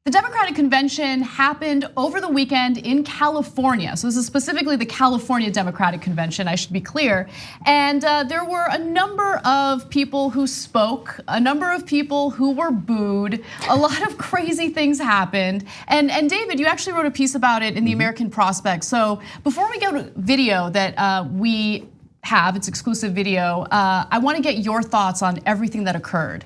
The Democratic Convention happened over the weekend in California. So this is specifically the California Democratic Convention, I should be clear. And there were a number of people who spoke, a number of people who were booed. A lot of crazy things happened. And David, you actually wrote a piece about it in the American Prospect. So before we go to video that we have, it's exclusive video, I wanna get your thoughts on everything that occurred.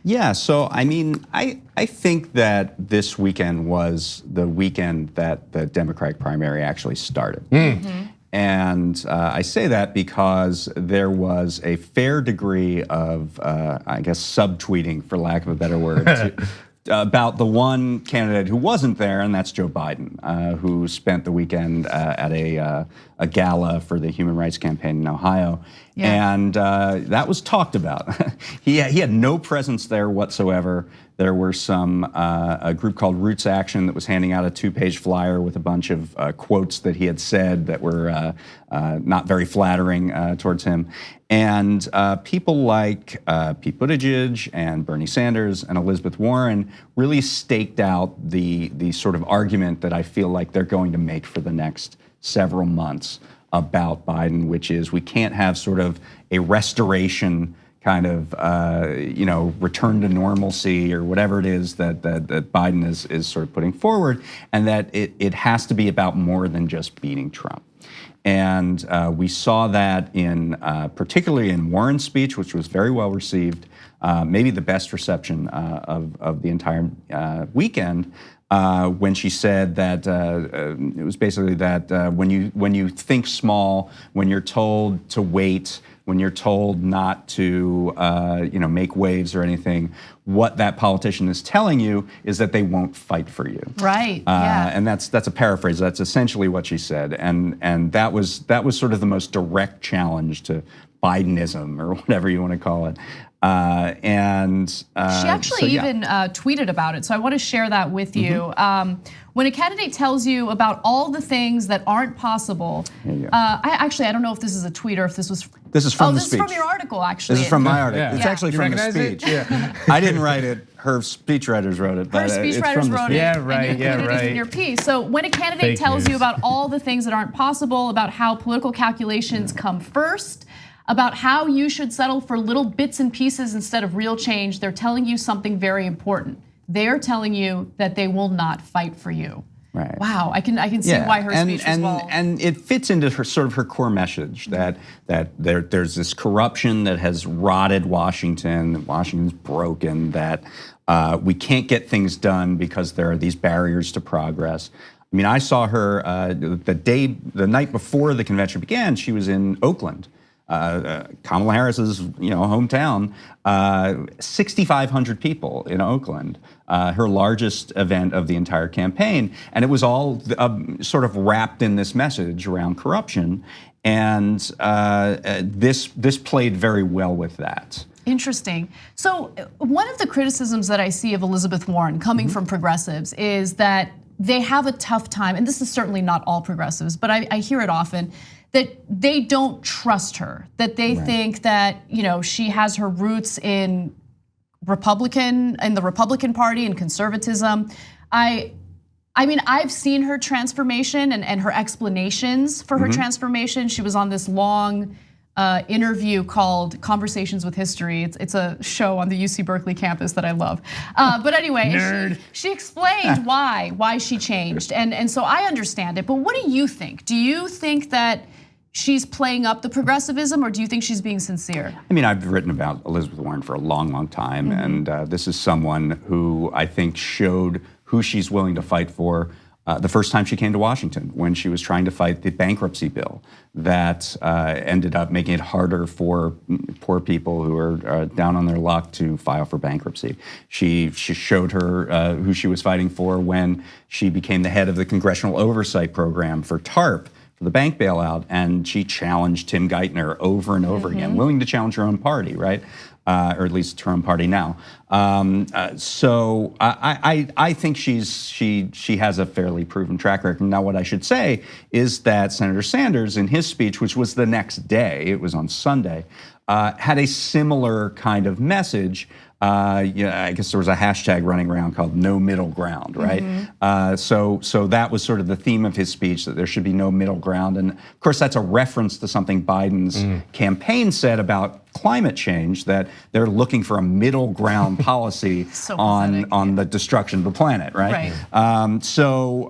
Yeah, so I mean, I think that this weekend was the weekend that the Democratic primary actually started. And I say that because there was a fair degree of, I guess, subtweeting, for lack of a better word, about the one candidate who wasn't there, and that's Joe Biden, who spent the weekend at a gala for the Human Rights Campaign in Ohio. Yeah. And that was talked about. He had no presence there whatsoever. There were a group called Roots Action that was handing out a 2-page flyer with a bunch of quotes that he had said that were not very flattering towards him. And people like Pete Buttigieg and Bernie Sanders and Elizabeth Warren really staked out the sort of argument that I feel like they're going to make for the next several months about Biden, which is we can't have sort of a restoration kind of return to normalcy or whatever it is that Biden is sort of putting forward, and that it has to be about more than just beating Trump. And we saw that particularly in Warren's speech, which was very well received, maybe the best reception of the entire weekend, when she said that it was basically that when you think small, when you're told to wait, when you're told not to make waves or anything, what that politician is telling you is that they won't fight for you. Right. Yeah. And that's a paraphrase. That's essentially what she said. And that was sort of the most direct challenge to Bidenism, or whatever you want to call it. She actually even tweeted about it, so I want to share that with you. When a candidate tells you about all the things that aren't possible, I don't know if this is a tweet or if this was. This is from the speech. This is from your article, actually. This is from my article. Yeah. It's actually from the speech. I didn't write it. Her speechwriters wrote it. Her speechwriters wrote it. Yeah, right. And you included it in your piece. So when a candidate tells you about all the things that aren't possible, about how political calculations come first, about how you should settle for little bits and pieces instead of real change, they're telling you something very important. They're telling you that they will not fight for you. Right. Wow, I can see why her speech was well. And it fits into her core message that there's this corruption that has rotted Washington, that Washington's broken, that we can't get things done because there are these barriers to progress. I mean, I saw her the night before the convention began. She was in Oakland. Kamala Harris's hometown, 6,500 people in Oakland, her largest event of the entire campaign, and it was all sort of wrapped in this message around corruption, and this played very well with that. Interesting. So one of the criticisms that I see of Elizabeth Warren coming from progressives is that they have a tough time, and this is certainly not all progressives, but I hear it often, that they don't trust her, that they think that she has her roots in the Republican Party and conservatism. I mean, I've seen her transformation and her explanations for her transformation. She was on this long interview called Conversations with History. It's a show on the UC Berkeley campus that I love. But anyway, she explained why she changed, and so I understand it. But what do you think? Do you think that she's playing up the progressivism, or do you think she's being sincere? I mean, I've written about Elizabeth Warren for a long, long time, and this is someone who I think showed who she's willing to fight for the first time she came to Washington, when she was trying to fight the bankruptcy bill that ended up making it harder for poor people who are down on their luck to file for bankruptcy. She showed her who she was fighting for when she became the head of the Congressional Oversight Program for TARP, for the bank bailout, and she challenged Tim Geithner over and over again, willing to challenge her own party, right? Or at least her own party now. So I think she has a fairly proven track record. Now, what I should say is that Senator Sanders, in his speech, which was the next day, it was on Sunday, had a similar kind of message. I guess there was a hashtag running around called "No Middle Ground," right? So that was sort of the theme of his speech, that there should be no middle ground. And of course, that's a reference to something Biden's campaign said about climate change, that they're looking for a middle ground policy on the destruction of the planet, right? So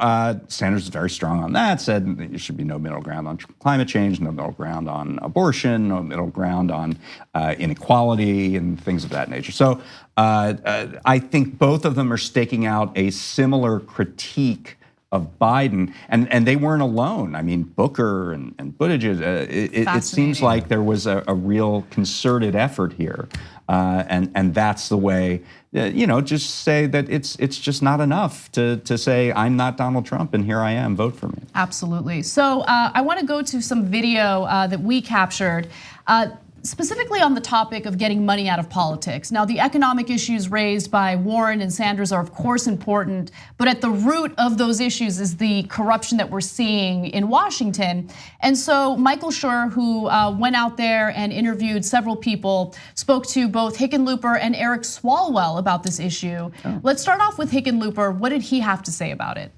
Sanders is very strong on that, said there should be no middle ground on climate change, no middle ground on abortion, no middle ground on inequality and things of that nature. So I think both of them are staking out a similar critique of Biden, and they weren't alone. I mean, Booker and Buttigieg, it seems like there was a real concerted effort here, and that's the way, just say that it's just not enough to say, I'm not Donald Trump and here I am, vote for me. Absolutely. So I want to go to some video that we captured, specifically on the topic of getting money out of politics. Now, the economic issues raised by Warren and Sanders are of course important, but at the root of those issues is the corruption that we're seeing in Washington. And so Michael Schur, who went out there and interviewed several people, spoke to both Hickenlooper and Eric Swalwell about this issue. Let's start off with Hickenlooper. What did he have to say about it?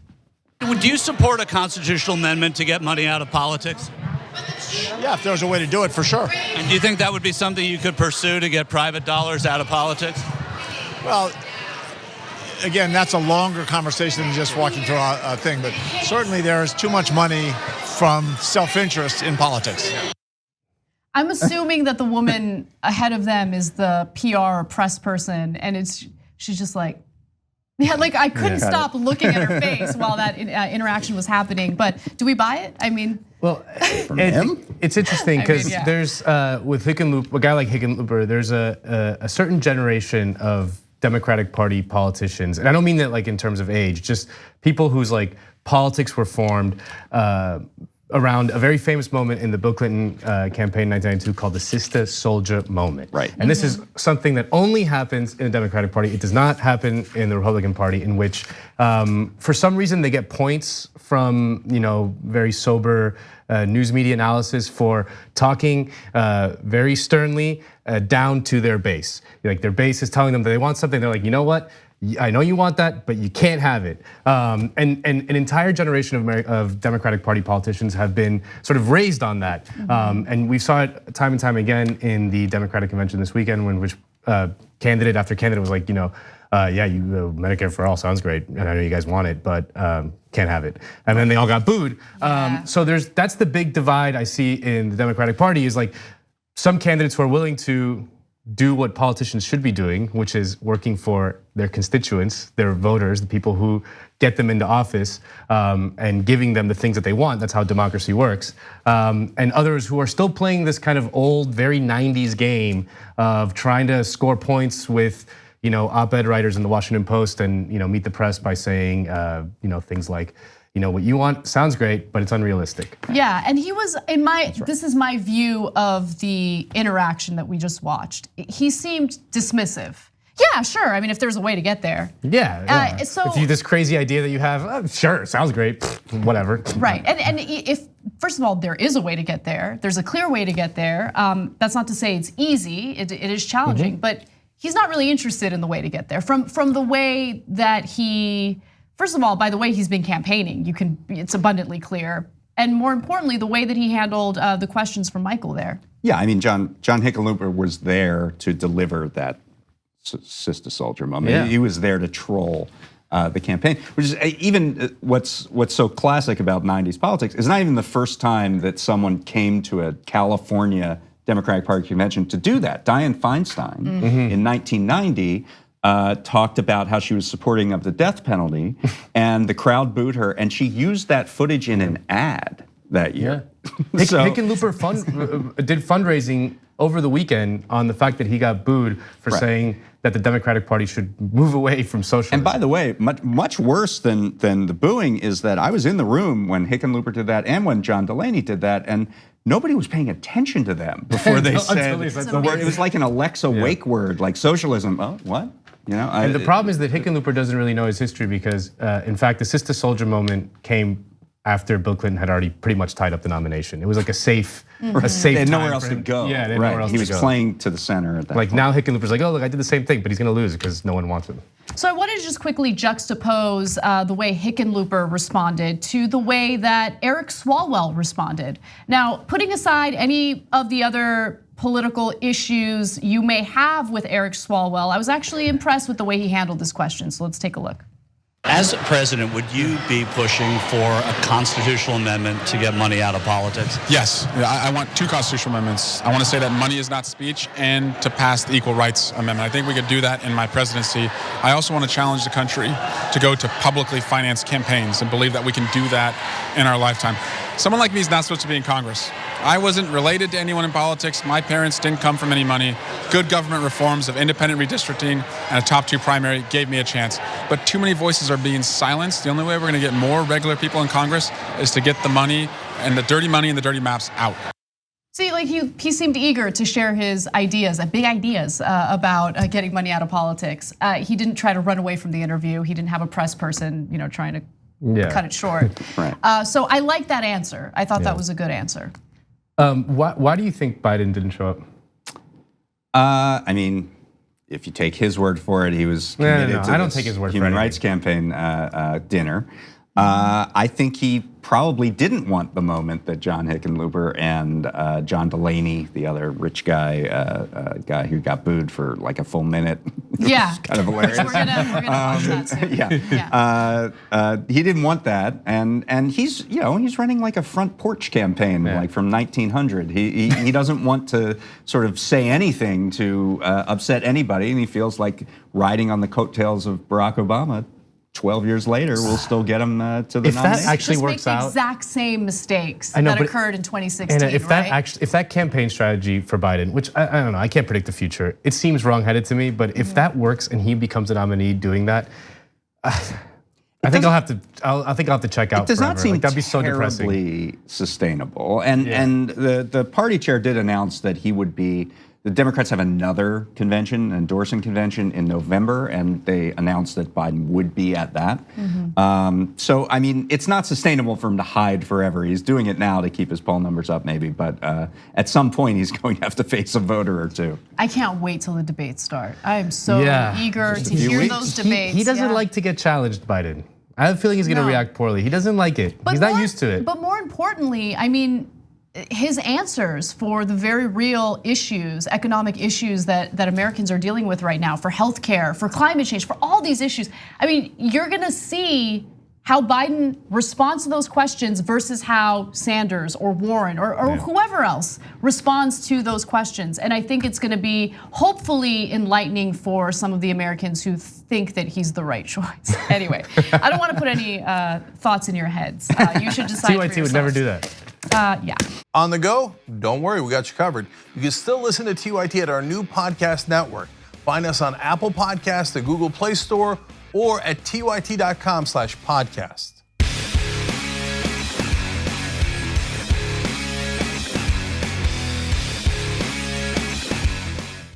Would you support a constitutional amendment to get money out of politics? Yeah, if there was a way to do it, for sure. And do you think that would be something you could pursue to get private dollars out of politics? Well, again, that's a longer conversation than just walking through a thing, but certainly there is too much money from self-interest in politics. I'm assuming that the woman ahead of them is the PR or press person, and she's just like, yeah, like I couldn't stop looking at her face while that interaction was happening. But do we buy it? I mean, well, it's interesting because there's with Hickenlooper, a guy like Hickenlooper, there's a certain generation of Democratic Party politicians, and I don't mean that like in terms of age, just people whose like politics were formed around a very famous moment in the Bill Clinton campaign in 1992 called the Sister Soldier moment. Right. And this is something that only happens in the Democratic Party. It does not happen in the Republican Party, in which for some reason they get points from very sober news media analysis for talking very sternly down to their base. Like their base is telling them that they want something. They're like, you know what? I know you want that, but you can't have it. And an entire generation of Democratic Party politicians have been sort of raised on that. And we saw it time and time again in the Democratic convention this weekend, when which candidate after candidate was like, yeah, Medicare for all sounds great, and I know you guys want it, but can't have it. And then they all got booed. So that's the big divide I see in the Democratic Party, is like some candidates who are willing to do what politicians should be doing, which is working for their constituents, their voters, the people who get them into office, and giving them the things that they want. That's how democracy works. And others who are still playing this kind of old, very 90s game of trying to score points with op-ed writers in the Washington Post and meet the press by saying things like, what you want sounds great, but it's unrealistic. Yeah, and he was this is my view of the interaction that we just watched. He seemed dismissive. Yeah, sure. I mean, if there's a way to get there. Yeah. So if you this crazy idea that you have, sure, sounds great, whatever. Right, and if first of all there is a way to get there, there's a clear way to get there. That's not to say it's easy. It is challenging, but he's not really interested in the way to get there. From the way that he. First of all, by the way he's been campaigning, it's abundantly clear. And more importantly, the way that he handled the questions from Michael there. Yeah, I mean, John Hickenlooper was there to deliver that Sister Soldier moment. Yeah. He was there to troll the campaign, which is even what's so classic about 90s politics is not even the first time that someone came to a California Democratic Party convention to do that. Dayen Feinstein in 1990 talked about how she was supporting of the death penalty, and the crowd booed her, and she used that footage in an ad that year. Yeah. Hickenlooper did fundraising over the weekend on the fact that he got booed for saying that the Democratic Party should move away from socialism. And by the way, much worse than the booing is that I was in the room when Hickenlooper did that and when John Delaney did that, and nobody was paying attention to them before they said the word. It was like an Alexa wake word, like socialism. Oh, what? And the problem is that Hickenlooper doesn't really know his history because, in fact, the Sister Soldier moment came after Bill Clinton had already pretty much tied up the nomination. It was like a safe They had nowhere time else for to him. go. Yeah, they had right. nowhere else He to was go. playing to the center at that Like point. now Hickenlooper's like, oh look, I did the same thing, but he's gonna lose because no one wants him. So I wanted to just quickly juxtapose the way Hickenlooper responded to the way that Eric Swalwell responded. Now, putting aside any of the other political issues you may have with Eric Swalwell, I was actually impressed with the way he handled this question. So let's take a look. As president, would you be pushing for a constitutional amendment to get money out of politics? Yes, I want 2 constitutional amendments. I want to say that money is not speech and to pass the Equal Rights Amendment. I think we could do that in my presidency. I also want to challenge the country to go to publicly financed campaigns and believe that we can do that in our lifetime. Someone like me is not supposed to be in Congress. I wasn't related to anyone in politics. My parents didn't come from any money. Good government reforms of independent redistricting and a top 2 primary gave me a chance. But too many voices are being silenced. The only way we're going to get more regular people in Congress is to get the money and the dirty maps out. See, like he seemed eager to share his ideas, big ideas about getting money out of politics. He didn't try to run away from the interview. He didn't have a press person, trying to cut it short. Right. So I like that answer. I thought that was a good answer. Why do you think Biden didn't show up? I mean, if you take his word for it, he was committed to I don't this take his word for Human anything. Rights Campaign dinner. I think he probably didn't want the moment that John Hickenlooper and John Delaney, the other rich guy who got booed for like a full minute. Yeah, kind of hilarious. We're gonna watch that soon. Yeah. He didn't want that, and he's he's running like a front porch campaign like from 1900. He doesn't want to sort of say anything to upset anybody, and he feels like riding on the coattails of Barack Obama. 12 years later, we'll still get him to the If that nomination. actually Just works make out, the exact same mistakes I know, that but- occurred in 2016, and if right? if that campaign strategy for Biden, which I don't know, I can't predict the future. It seems wrong-headed to me, but if that works and he becomes a nominee doing that, I think I'll have to check out. It does not forever. seem Like, that'd be so depressing. terribly sustainable. And the party chair did announce that he would be. The Democrats have another convention, endorsing convention in November, and they announced that Biden would be at that. So, I mean, it's not sustainable for him to hide forever. He's doing it now to keep his poll numbers up, maybe, but at some point he's going to have to face a voter or two. I can't wait till the debates start. I am so eager to few hear weeks. those debates. He doesn't like to get challenged, Biden. I have a feeling he's going to No. react poorly. He doesn't like it. He's not used to it. But more importantly, I mean, his answers for the very real issues, economic issues that Americans are dealing with right now, for healthcare, for climate change, for all these issues. I mean, you're gonna see how Biden responds to those questions versus how Sanders or Warren or whoever else responds to those questions. And I think it's gonna be hopefully enlightening for some of the Americans who think that he's the right choice. Anyway, I don't wanna put any thoughts in your heads. You should decide for TYT would never yourselves. do that. Yeah. On the go? Don't worry, we got you covered. You can still listen to TYT at our new podcast network. Find us on Apple Podcasts, the Google Play Store, or at tyt.com/podcast.